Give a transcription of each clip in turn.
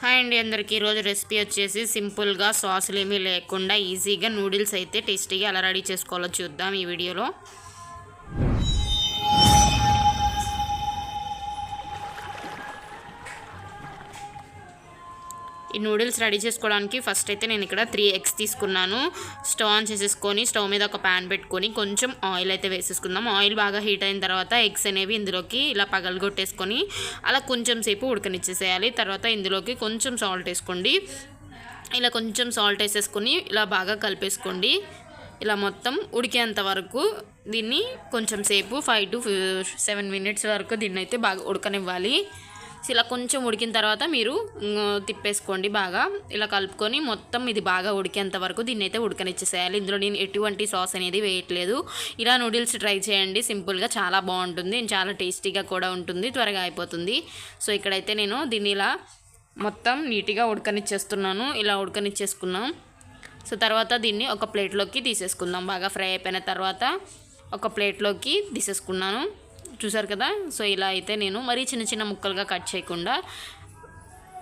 Hi అండి అందరికీ. ఈరోజు రెసిపీ వచ్చేసి సింపుల్గా సాసులు ఏమీ లేకుండా ఈజీగా నూడిల్స్ అయితే టేస్టీగా ఎలా రెడీ చేసుకోవాలో చూద్దాం ఈ వీడియోలో. ఈ నూడిల్స్ రెడీ చేసుకోవడానికి ఫస్ట్ అయితే నేను ఇక్కడ 3 eggs తీసుకున్నాను. స్టవ్ ఆన్ చేసేసుకొని స్టవ్ మీద ఒక ప్యాన్ పెట్టుకొని కొంచెం ఆయిల్ అయితే వేసేసుకుందాం. ఆయిల్ బాగా హీట్ అయిన తర్వాత ఎగ్స్ అనేవి ఇందులోకి ఇలా పగలగొట్టేసుకొని అలా కొంచెం సేపు ఉడకనిచ్చేసేయాలి. తర్వాత ఇందులోకి కొంచెం సాల్ట్ వేసుకోండి. ఇలా కొంచెం సాల్ట్ వేసేసుకొని ఇలా బాగా కలిపేసుకోండి. ఇలా మొత్తం ఉడికేంత వరకు దీన్ని కొంచెం సేపు 5 to 7 minutes వరకు దీన్ని అయితే బాగా ఉడకనివ్వాలి. ఇలా కొంచెం ఉడికిన తర్వాత మీరు తిప్పేసుకోండి. బాగా ఇలా కలుపుకొని మొత్తం ఇది బాగా ఉడికేంత వరకు దీన్ని అయితే ఉడకనిచ్చేసేయాలి. ఇందులో నేను ఎటువంటి సాస్ అనేది వేయట్లేదు. ఇలా నూడిల్స్ ట్రై చేయండి, సింపుల్గా చాలా బాగుంటుంది, చాలా టేస్టీగా కూడా ఉంటుంది, త్వరగా అయిపోతుంది. సో ఇక్కడైతే నేను దీన్ని ఇలా మొత్తం నీట్గా ఉడకనిచ్చేస్తున్నాను. ఇలా ఉడకనిచ్చేసుకున్నాం. సో తర్వాత దీన్ని ఒక ప్లేట్లోకి తీసేసుకుందాం. బాగా ఫ్రై అయిపోయిన తర్వాత ఒక ప్లేట్లోకి తీసేసుకున్నాను. చూసారు కదా. సో ఇలా అయితే నేను మరీ చిన్న చిన్న ముక్కలుగా కట్ చేయకుండా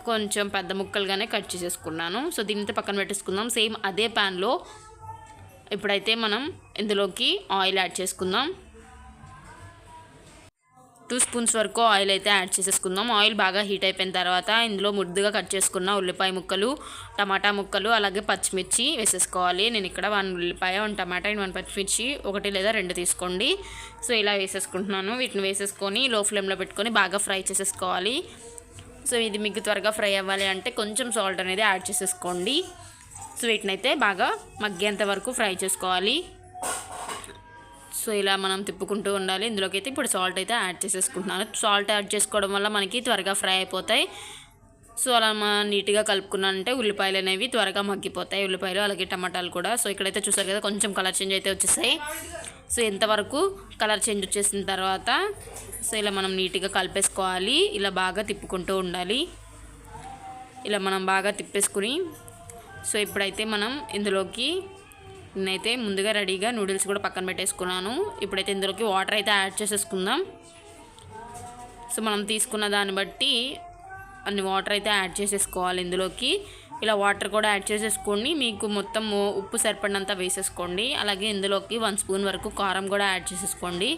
కొంచెం పెద్ద ముక్కలుగానే కట్ చేసేసుకున్నాను. సో దీనితో పక్కన పెట్టేసుకుందాం. సేమ్ అదే ప్యాన్లో ఇప్పుడైతే మనం ఇందులోకి ఆయిల్ యాడ్ చేసుకుందాం. 2 spoons వరకు ఆయిల్ అయితే యాడ్ చేసేసుకుందాం. ఆయిల్ బాగా హీట్ అయిపోయిన తర్వాత ఇందులో ముద్దుగా కట్ చేసుకున్న ఉల్లిపాయ ముక్కలు, టమాటా ముక్కలు, అలాగే పచ్చిమిర్చి వేసేసుకోవాలి. నేను ఇక్కడ 1 ఉల్లిపాయ, 1 టమాటా, 1 పచ్చిమిర్చి, 1 లేదా 2 తీసుకోండి. సో ఇలా వేసేసుకుంటున్నాను. వీటిని వేసేసుకొని లో ఫ్లేమ్లో పెట్టుకొని బాగా ఫ్రై చేసేసుకోవాలి. సో ఇది మీకు త్వరగా ఫ్రై అవ్వాలి అంటే కొంచెం సాల్ట్ అనేది యాడ్ చేసేసుకోండి. సో వీటిని అయితే బాగా మగ్గేంత వరకు ఫ్రై చేసుకోవాలి. సో ఇలా మనం తిప్పుకుంటూ ఉండాలి. ఇందులోకి అయితే ఇప్పుడు సాల్ట్ అయితే యాడ్ చేసేసుకుంటున్నాను. సాల్ట్ యాడ్ చేసుకోవడం వల్ల మనకి త్వరగా ఫ్రై అయిపోతాయి. సో అలా నీట్గా కలుపుకున్నానంటే ఉల్లిపాయలు అనేవి త్వరగా మగ్గిపోతాయి, ఉల్లిపాయలు అలాగే టమాటాలు కూడా. సో ఇక్కడైతే చూసారు కదా కొంచెం కలర్ చేంజ్ అయితే వచ్చేసాయి. సో ఎంతవరకు కలర్ చేంజ్ వచ్చేసిన తర్వాత సో ఇలా మనం నీట్గా కలిపేసుకోవాలి. ఇలా బాగా తిప్పుకుంటూ ఉండాలి. ఇలా మనం బాగా తిప్పేసుకుని సో ఇప్పుడైతే మనం ఇందులోకి నేనైతే ముందుగా రెడీగా నూడిల్స్ కూడా పక్కన పెట్టేసుకున్నాను. ఇప్పుడైతే ఇందులోకి వాటర్ అయితే యాడ్ చేసేసుకుందాం. సో మనం తీసుకున్న దాన్ని బట్టి అన్ని వాటర్ అయితే యాడ్ చేసేసుకోవాలి ఇందులోకి. ఇలా వాటర్ కూడా యాడ్ చేసేసుకోండి. మీకు మొత్తం ఉప్పు సరిపడినంత వేసేసుకోండి. అలాగే ఇందులోకి 1 spoon వరకు కారం కూడా యాడ్ చేసేసుకోండి.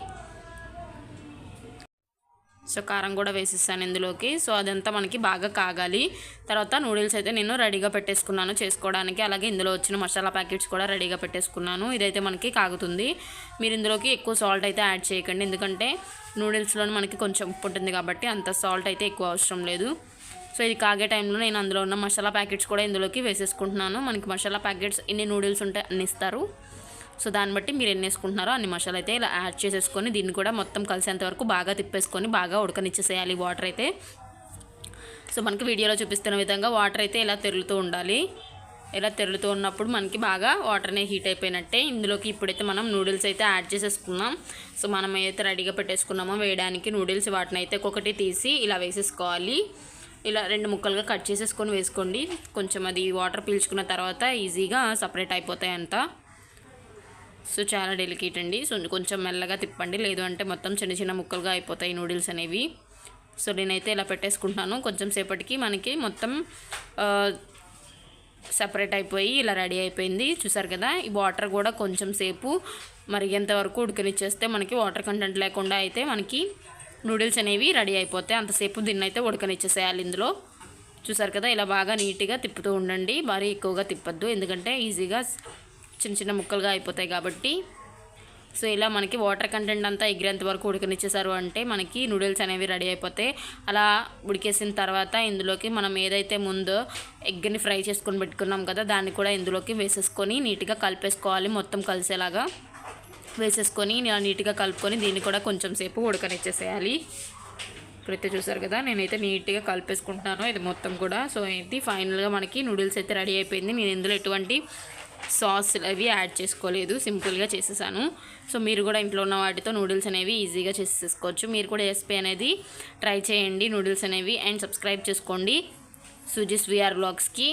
సో కారం కూడా వేసేసాను ఇందులోకి. సో అదంతా మనకి బాగా కాగాలి. తర్వాత నూడిల్స్ అయితే నేను రెడీగా పెట్టేసుకున్నాను చేసుకోవడానికి. అలాగే ఇందులో వచ్చిన మసాలా ప్యాకెట్స్ కూడా రెడీగా పెట్టేసుకున్నాను. ఇదైతే మనకి కాగుతుంది. మీరు ఇందులోకి ఎక్కువ సాల్ట్ అయితే యాడ్ చేయకండి, ఎందుకంటే నూడిల్స్లో మనకి కొంచెం ఉప్పు ఉంటుంది కాబట్టి అంత సాల్ట్ అయితే ఎక్కువ అవసరం లేదు. సో ఇది కాగే టైంలో నేను అందులో ఉన్న మసాలా ప్యాకెట్స్ కూడా ఇందులోకి వేసేసుకుంటున్నాను. మనకి మసాలా ప్యాకెట్స్ ఎన్ని నూడిల్స్ ఉంటే అన్ని ఇస్తారు. సో దాన్ని బట్టి మీరు ఎన్ని వేసుకుంటున్నారో అన్ని మసాలా అయితే ఇలా యాడ్ చేసేసుకొని దీన్ని కూడా మొత్తం కలిసేంత వరకు బాగా తిప్పేసుకొని బాగా ఉడకనిచ్చేసేయాలి వాటర్ అయితే. సో మనకి వీడియోలో చూపిస్తున్న విధంగా వాటర్ అయితే ఇలా తెరులుతూ ఉండాలి. ఇలా తెరులుతూ ఉన్నప్పుడు మనకి బాగా వాటర్ అనేది హీట్ అయిపోయినట్టే. ఇందులోకి ఇప్పుడైతే మనం నూడిల్స్ అయితే యాడ్ చేసేసుకున్నాం. సో మనం అయితే రెడీగా పెట్టేసుకున్నామో వేయడానికి నూడిల్స్, వాటిని అయితే ఒక్కొక్కటి తీసి ఇలా వేసేసుకోవాలి. ఇలా 2 ముక్కలుగా కట్ చేసేసుకొని వేసుకోండి. కొంచెం అది వాటర్ పీల్చుకున్న తర్వాత ఈజీగా సపరేట్ అయిపోతాయి అంతా. సో చాలా డెలికేట్ అండి. సో కొంచెం మెల్లగా తిప్పండి, లేదు అంటే మొత్తం చిన్న చిన్న ముక్కలుగా అయిపోతాయి నూడిల్స్ అనేవి. సో నేనైతే ఇలా పెట్టేసుకుంటున్నాను. కొంచెం సేపటికి మనకి మొత్తం సపరేట్ అయిపోయి ఇలా రెడీ అయిపోయింది. చూసారు కదా. ఈ వాటర్ కూడా కొంచెం సేపు మరిగేంత వరకు ఉడకనిచ్చేస్తే మనకి వాటర్ కంటెంట్ లేకుండా అయితే మనకి నూడిల్స్ అనేవి రెడీ అయిపోతాయి. అంతసేపు దీన్ని అయితే ఉడకనిచ్చేసేయాలి ఇందులో. చూసారు కదా. ఇలా బాగా నీట్గా తిప్పుతూ ఉండండి, మరీ ఎక్కువగా తిప్పద్దు, ఎందుకంటే ఈజీగా చిన్న చిన్న ముక్కలుగా అయిపోతాయి కాబట్టి. సో ఇలా మనకి వాటర్ కంటెంట్ అంతా ఎగిరేంత వరకు ఉడకనిచ్చేసారు అంటే మనకి నూడిల్స్ అనేవి రెడీ అయిపోతాయి. అలా ఉడికేసిన తర్వాత ఇందులోకి మనం ఏదైతే ముందో ఎగ్ని ఫ్రై చేసుకొని పెట్టుకున్నాం కదా దాన్ని కూడా ఇందులోకి వేసేసుకొని నీట్గా కలిపేసుకోవాలి. మొత్తం కలిసేలాగా వేసేసుకొని నీట్గా కలుపుకొని దీన్ని కూడా కొంచెం సేపు ఉడకనిచ్చేసేయాలి. ఇప్పుడైతే చూసారు కదా నేనైతే నీట్గా కలిపేసుకుంటున్నాను ఇది మొత్తం కూడా. సో ఇది ఫైనల్గా మనకి నూడిల్స్ అయితే రెడీ అయిపోయింది. నేను ఇందులో ఎటువంటి సాస్ అవి యాడ్ చేసుకోలేదు, సింపుల్గా చేసేసాను. సో మీరు కూడా ఇంట్లో ఉన్న వాటితో నూడిల్స్ అనేవి ఈజీగా చేసేసుకోవచ్చు. మీరు కూడా రెసిపీ అనేది ట్రై చేయండి నూడిల్స్ అనేవి. అండ్ సబ్స్క్రైబ్ చేసుకోండి సుజీస్ వీఆర్ వ్లాగ్స్కి.